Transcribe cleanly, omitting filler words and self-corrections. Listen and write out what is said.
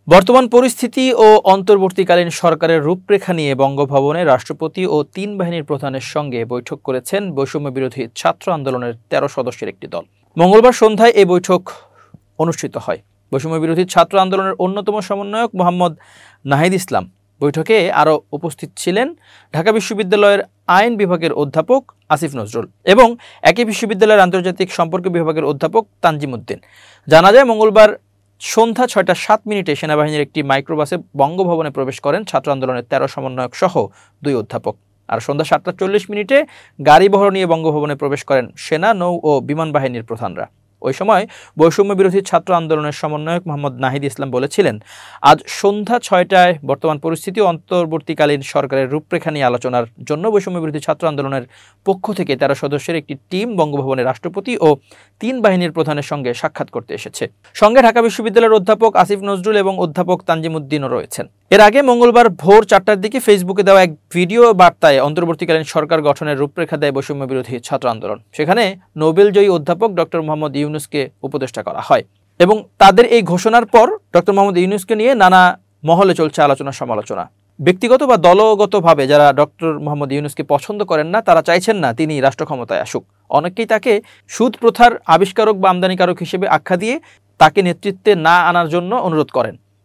বর্তমান পরিস্থিতি ও অন্তর্বর্তীকালীন সরকারের রূপরেখা নিয়ে বঙ্গভবনে রাষ্ট্রপতি ও তিন বাহিনীর প্রধানের সঙ্গে বৈঠক করেছেন বৈষম্য বিরোধী ছাত্র আন্দোলনের ১৩ সদস্যের একটি দল। মঙ্গলবার সন্ধ্যায় এই বৈঠক অনুষ্ঠিত হয়। বৈষম্য বিরোধী ছাত্র আন্দোলনের অন্যতম সমন্বয়ক মোহাম্মদ নাহিদ ইসলাম বৈঠকে আরও উপস্থিত ছিলেন ঢাকা বিশ্ববিদ্যালয়ের আইন বিভাগের অধ্যাপক আসিফ নজরুল এবং একই বিশ্ববিদ্যালয়ের আন্তর্জাতিক সম্পর্ক বিভাগের অধ্যাপক তানজিম উদ্দিন। জানা যায়, মঙ্গলবার সন্ধ্যা ৬টা ৭ মিনিটে সেনাবাহিনীর একটি মাইক্রোবাসে বঙ্গভবনে প্রবেশ করেন ছাত্র আন্দোলনের ১৩ সমন্বয়ক সহ ২ অধ্যাপক। আর সন্ধ্যা ৭টা ৪০ মিনিটে গাড়িবহর নিয়ে বঙ্গভবনে প্রবেশ করেন সেনা, নৌ ও বিমান বাহিনীর প্রধানরা। ওই সময় বৈষম্য বিরোধী ছাত্র আন্দোলনের সমন্বয়ক মোহাম্মদ নাহিদ ইসলাম বলেছিলেন, আজ সন্ধ্যা ৬টায় বর্তমান পরিস্থিতি ও অন্তর্বর্তীকালীন সরকারের রূপরেখা নিয়ে আলোচনার জন্য বৈষম্য বিরোধী ছাত্র আন্দোলনের পক্ষ থেকে ১৩ সদস্যের একটি টিম বঙ্গভবনে রাষ্ট্রপতি ও তিন বাহিনীর প্রধানের সঙ্গে সাক্ষাৎ করতে এসেছে। সঙ্গে ঢাকা বিশ্ববিদ্যালয়ের অধ্যাপক আসিফ নজরুল এবং অধ্যাপক তানজিম উদ্দিনও রয়েছেন। এর আগে মঙ্গলবার ভোর ৪টার দিকে ফেসবুকে দেওয়া এক ভিডিও বার্তায় অন্তর্বর্তীকালীন সরকার গঠনের রূপরেখা দেয় বৈষম্য বিরোধী ছাত্র আন্দোলন। সেখানে নোবেলজয়ী অধ্যাপক ডক্টর মোহাম্মদ ইউনূসকে উপদেষ্টা করা হয় এবং তাদের এই ঘোষণার পর ডক্টর মোহাম্মদ ইউনূসকে নিয়ে নানা মহলে চলছে আলোচনা সমালোচনা। ব্যক্তিগত বা দলগতভাবে যারা ডক্টর মোহাম্মদ ইউনূসকে পছন্দ করেন না, তারা চাইছেন না তিনি রাষ্ট্র ক্ষমতায় আসুক। অনেকেই তাকে সুদ প্রথার আবিষ্কারক বা আমদানিকারক হিসেবে আখ্যা দিয়ে তাকে নেতৃত্বে না আনার জন্য অনুরোধ করেন।